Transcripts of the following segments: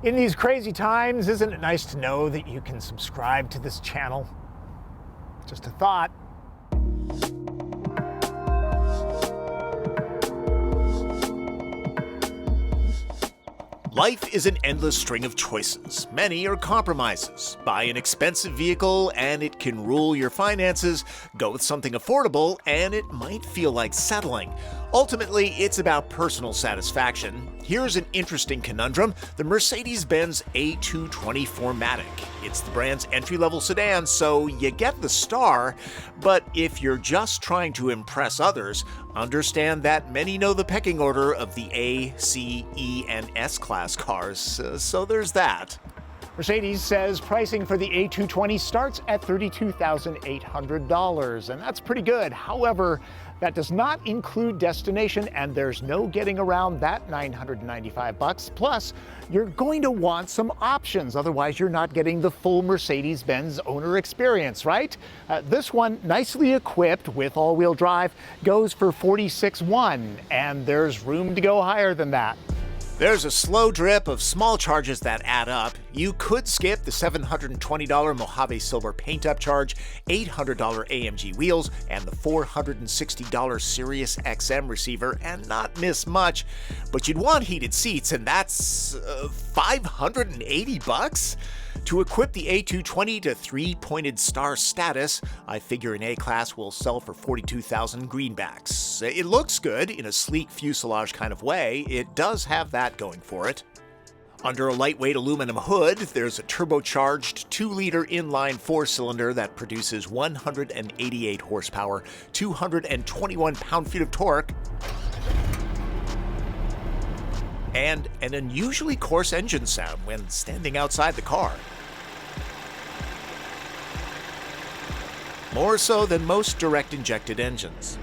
In these crazy times, isn't it nice to know that you can subscribe to this channel? Just a thought. Life is an endless string of choices. Many are compromises. Buy an expensive vehicle and it can rule your finances. Go with something affordable and it might feel like settling. Ultimately, it's about personal satisfaction. Here's an interesting conundrum: the Mercedes-Benz A220 4MATIC. It's the brand's entry-level sedan, so you get the star. But if you're just trying to impress others, understand that many know the pecking order of the A, C, E, and S class cars, so there's that. Mercedes says pricing for the A220 starts at $32,800, and that's pretty good. However, that does not include destination, and there's no getting around that $995. Plus, you're going to want some options, otherwise you're not getting the full Mercedes-Benz owner experience, right? This one, nicely equipped with all-wheel drive, goes for $46,100, and there's room to go higher than that. There's a slow drip of small charges that add up. You could skip the $720 Mojave Silver paint-up charge, $800 AMG wheels, and the $460 Sirius XM receiver and not miss much. But you'd want heated seats, and that's $580? To equip the A220 to 3-pointed star status, I figure an A-Class will sell for $42,000 greenbacks. It looks good in a sleek fuselage kind of way. It does have that going for it. Under a lightweight aluminum hood, there's a turbocharged 2-liter inline 4-cylinder that produces 188 horsepower, 221 pound-feet of torque, and an unusually coarse engine sound when standing outside the car. More so than most direct-injected engines.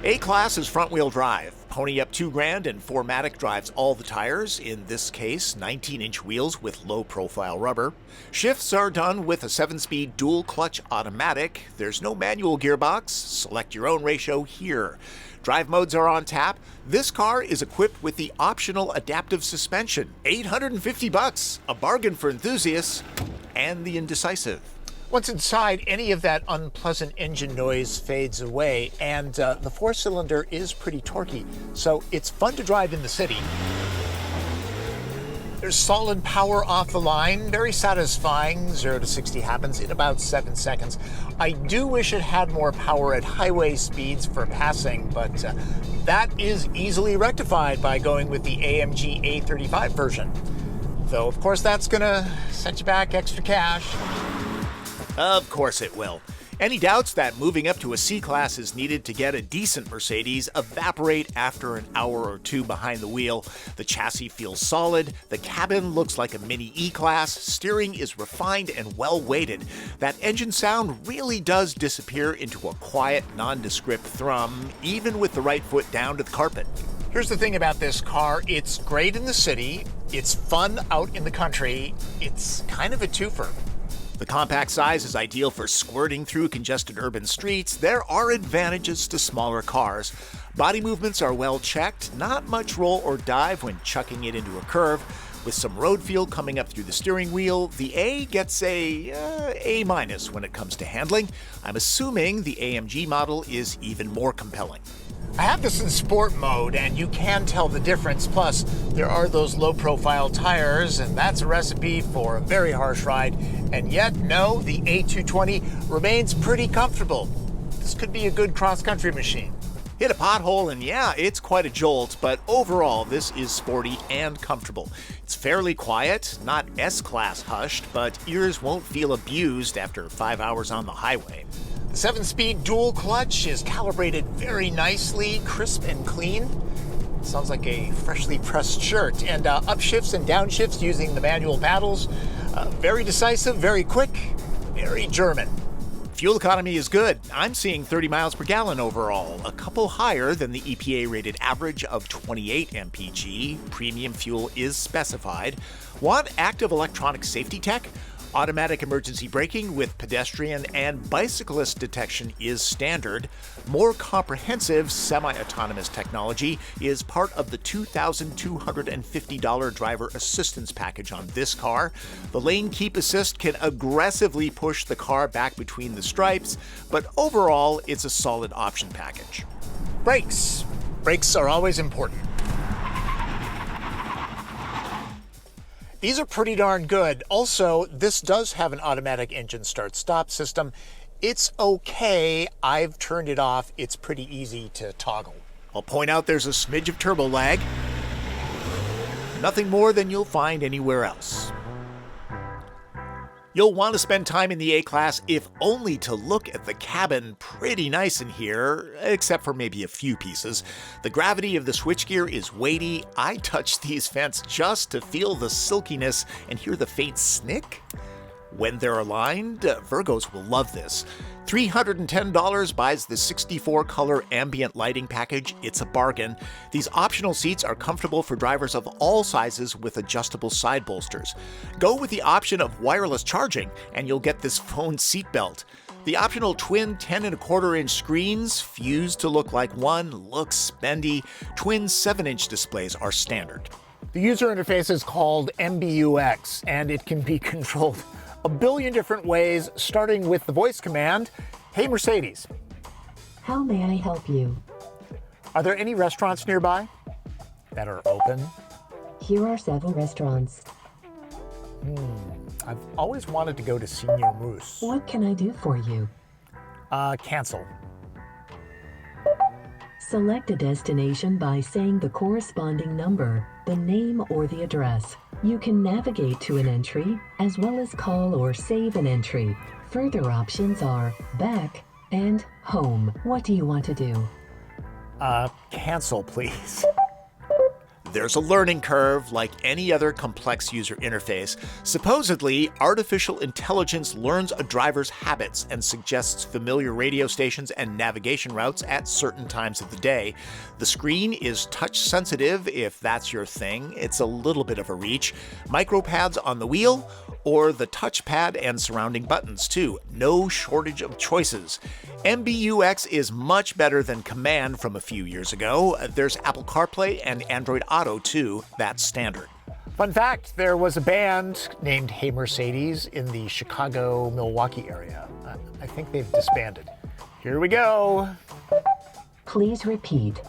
A-Class is front-wheel drive. Pony up $2,000 and 4MATIC drives all the tires, in this case 19-inch wheels with low-profile rubber. Shifts are done with a 7-speed dual-clutch automatic. There's no manual gearbox. Select your own ratio here. Drive modes are on tap. This car is equipped with the optional adaptive suspension. $850, a bargain for enthusiasts and the indecisive. Once inside, any of that unpleasant engine noise fades away, and the 4-cylinder is pretty torquey, so it's fun to drive in the city. There's solid power off the line, very satisfying. 0 to 60 happens in about 7 seconds. I do wish it had more power at highway speeds for passing, but that is easily rectified by going with the AMG A35 version. Though, of course, that's gonna set you back extra cash. Of course it will. Any doubts that moving up to a C-Class is needed to get a decent Mercedes evaporate after an hour or two behind the wheel. The chassis feels solid, the cabin looks like a mini E-Class, steering is refined and well-weighted. That engine sound really does disappear into a quiet, nondescript thrum, even with the right foot down to the carpet. Here's the thing about this car: it's great in the city, it's fun out in the country, it's kind of a twofer. The compact size is ideal for squirting through congested urban streets. There are advantages to smaller cars. Body movements are well checked, not much roll or dive when chucking it into a curve. With some road feel coming up through the steering wheel, the A gets a A- when it comes to handling. I'm assuming the AMG model is even more compelling. I have this in sport mode, and you can tell the difference. Plus, there are those low-profile tires, and that's a recipe for a very harsh ride. And yet, no, the A220 remains pretty comfortable. This could be a good cross-country machine. Hit a pothole and yeah, it's quite a jolt, but overall this is sporty and comfortable. It's fairly quiet, not S-Class hushed, but ears won't feel abused after 5 hours on the highway. The 7-speed dual clutch is calibrated very nicely, crisp and clean. Sounds like a freshly pressed shirt. And upshifts and downshifts using the manual paddles. Very decisive, very quick, very German. Fuel economy is good. I'm seeing 30 miles per gallon overall, a couple higher than the EPA-rated average of 28 mpg. Premium fuel is specified. Want active electronic safety tech? Automatic emergency braking with pedestrian and bicyclist detection is standard. More comprehensive semi-autonomous technology is part of the $2,250 driver assistance package on this car. The lane keep assist can aggressively push the car back between the stripes, but overall, it's a solid option package. Brakes. Brakes are always important. These are pretty darn good. Also, this does have an automatic engine start-stop system. It's okay. I've turned it off. It's pretty easy to toggle. I'll point out there's a smidge of turbo lag. Nothing more than you'll find anywhere else. You'll want to spend time in the A-Class if only to look at the cabin. Pretty nice in here, except for maybe a few pieces. The gravity of the switchgear is weighty. I touch these vents just to feel the silkiness and hear the faint snick. When they're aligned, Virgos will love this. $310 buys the 64-color ambient lighting package. It's a bargain. These optional seats are comfortable for drivers of all sizes with adjustable side bolsters. Go with the option of wireless charging, and you'll get this phone seat belt. The optional twin 10.25-inch screens, fused to look like one, look spendy. Twin 7-inch displays are standard. The user interface is called MBUX, and it can be controlled a billion different ways, starting with the voice command, "Hey Mercedes." How may I help you? Are there any restaurants nearby that are open? Here are several restaurants. I've always wanted to go to Senior Moose. What can I do for you? Cancel. Select a destination by saying the corresponding number, the name, or the address. You can navigate to an entry, as well as call or save an entry. Further options are back and home. What do you want to do? Cancel, please. There's a learning curve like any other complex user interface. Supposedly, artificial intelligence learns a driver's habits and suggests familiar radio stations and navigation routes at certain times of the day. The screen is touch sensitive if that's your thing. It's a little bit of a reach. Micropads on the wheel, or the touchpad and surrounding buttons too. No shortage of choices. MBUX is much better than Command from a few years ago. There's Apple CarPlay and Android Auto too. That's standard. Fun fact, there was a band named Hey Mercedes in the Chicago-Milwaukee area. I think they've disbanded. Here we go. Please repeat.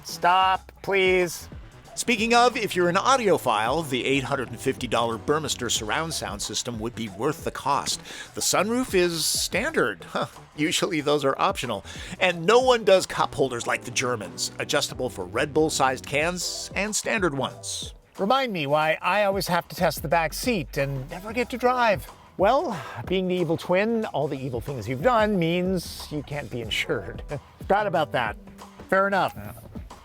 Stop, please. Speaking of, if you're an audiophile, the $850 Burmester surround sound system would be worth the cost. The sunroof is standard. Usually those are optional. And no one does cup holders like the Germans, adjustable for Red Bull-sized cans and standard ones. Remind me why I always have to test the back seat and never get to drive. Well, being the evil twin, all the evil things you've done means you can't be insured. Forgot about that. Fair enough.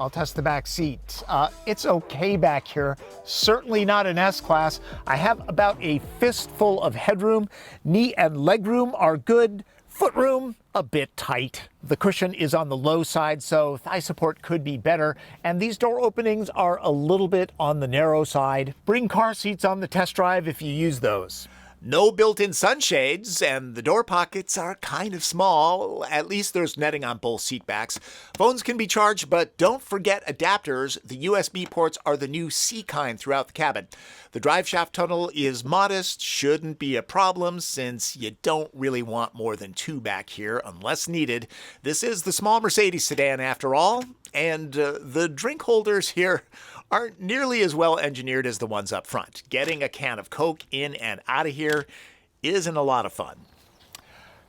I'll test the back seat. It's okay back here. Certainly not an S-Class. I have about a fistful of headroom. Knee and leg room are good. Foot room, a bit tight. The cushion is on the low side, so thigh support could be better. And these door openings are a little bit on the narrow side. Bring car seats on the test drive if you use those. No built-in sunshades, and the door pockets are kind of small. At least there's netting on both seat backs. Phones can be charged, but don't forget adapters. The USB ports are the new C kind throughout the cabin. The drive shaft tunnel is modest, shouldn't be a problem since you don't really want more than two back here unless needed. This is the small Mercedes sedan after all, and the drink holders here aren't nearly as well engineered as the ones up front. Getting a can of Coke in and out of here isn't a lot of fun.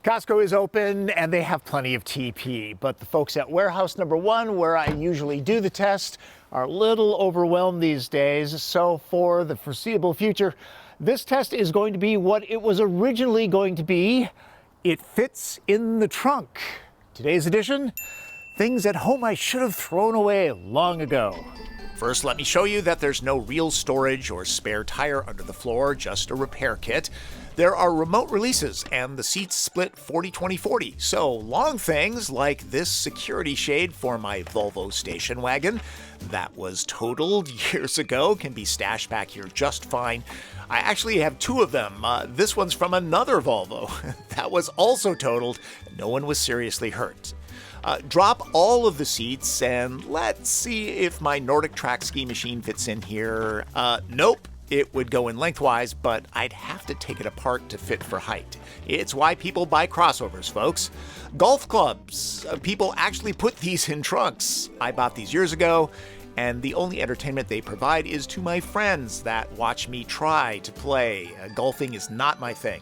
Costco is open and they have plenty of TP, but the folks at warehouse number 1, where I usually do the test, are a little overwhelmed these days. So for the foreseeable future, this test is going to be what it was originally going to be. It fits in the trunk. Today's edition, things at home I should have thrown away long ago. First, let me show you that there's no real storage or spare tire under the floor, just a repair kit. There are remote releases, and the seats split 40-20-40, so long things like this security shade for my Volvo station wagon that was totaled years ago can be stashed back here just fine. I actually have two of them. This one's from another Volvo that was also totaled. No one was seriously hurt. Drop all of the seats and let's see if my Nordic track ski machine fits in here. Nope. It would go in lengthwise, but I'd have to take it apart to fit for height. It's why people buy crossovers, folks. Golf clubs. People actually put these in trunks. I bought these years ago, and the only entertainment they provide is to my friends that watch me try to play. Golfing is not my thing.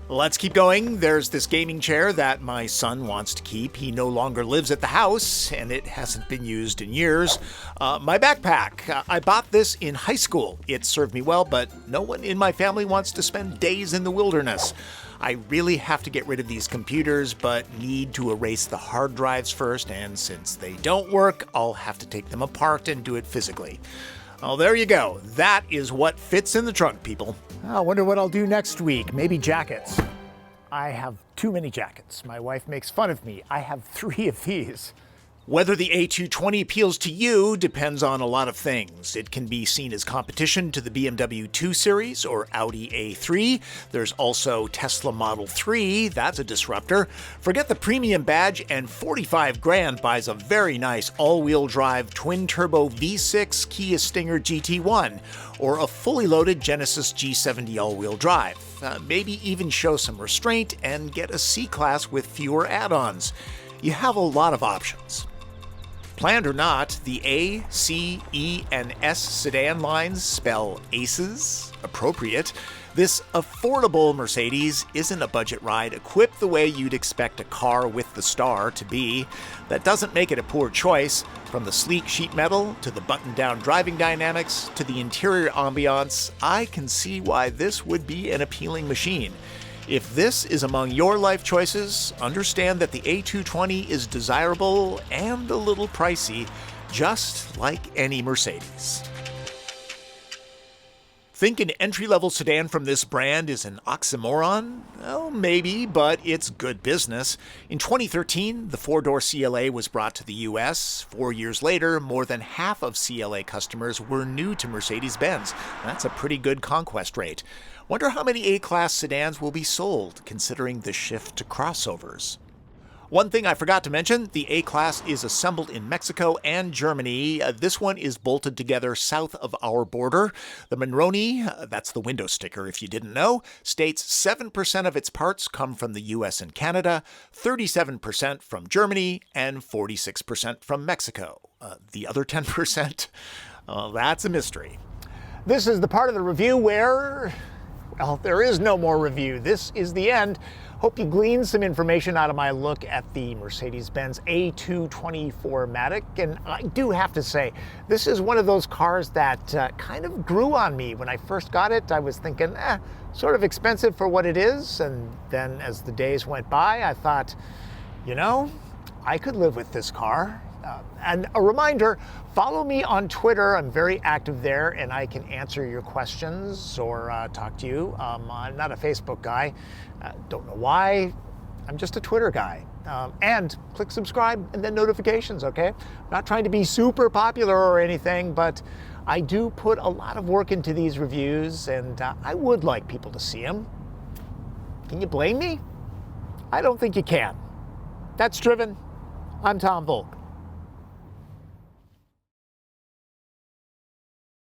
Let's keep going. There's this gaming chair that my son wants to keep. He no longer lives at the house, and it hasn't been used in years. My backpack. I bought this in high school. It served me well, but no one in my family wants to spend days in the wilderness. I really have to get rid of these computers, but need to erase the hard drives first, and since they don't work, I'll have to take them apart and do it physically. Oh, there you go. That is what fits in the trunk, people. I wonder what I'll do next week. Maybe jackets. I have too many jackets. My wife makes fun of me. I have 3 of these. Whether the A220 appeals to you depends on a lot of things. It can be seen as competition to the BMW 2 Series or Audi A3. There's also Tesla Model 3, that's a disruptor. Forget the premium badge, and 45 grand buys a very nice all-wheel drive twin-turbo V6 Kia Stinger GT1 or a fully loaded Genesis G70 all-wheel drive. Maybe even show some restraint and get a C-Class with fewer add-ons. You have a lot of options. Planned or not, the A, C, E, and S sedan lines spell aces. Appropriate. This affordable Mercedes isn't a budget ride equipped the way you'd expect a car with the star to be. That doesn't make it a poor choice. From the sleek sheet metal, to the button-down driving dynamics, to the interior ambiance, I can see why this would be an appealing machine. If this is among your life choices, understand that the A220 is desirable and a little pricey, just like any Mercedes. Think an entry-level sedan from this brand is an oxymoron? Well, maybe, but it's good business. In 2013, the 4-door CLA was brought to the US. 4 years later, more than half of CLA customers were new to Mercedes-Benz. That's a pretty good conquest rate. Wonder how many A-Class sedans will be sold, considering the shift to crossovers. One thing I forgot to mention, the A-Class is assembled in Mexico and Germany. This one is bolted together south of our border. The Monroney, that's the window sticker if you didn't know, states 7% of its parts come from the US and Canada, 37% from Germany, and 46% from Mexico. The other 10%? That's a mystery. This is the part of the review where, well, there is no more review. This is the end. Hope you gleaned some information out of my look at the Mercedes-Benz A220 4MATIC. And I do have to say, this is one of those cars that kind of grew on me. When I first got it, I was thinking, sort of expensive for what it is. And then as the days went by, I thought, you know, I could live with this car. And a reminder, follow me on Twitter. I'm very active there, and I can answer your questions or talk to you. I'm not a Facebook guy. Don't know why. I'm just a Twitter guy. And click subscribe and then notifications, okay? I'm not trying to be super popular or anything, but I do put a lot of work into these reviews, and I would like people to see them. Can you blame me? I don't think you can. That's Driven. I'm Tom Voelk.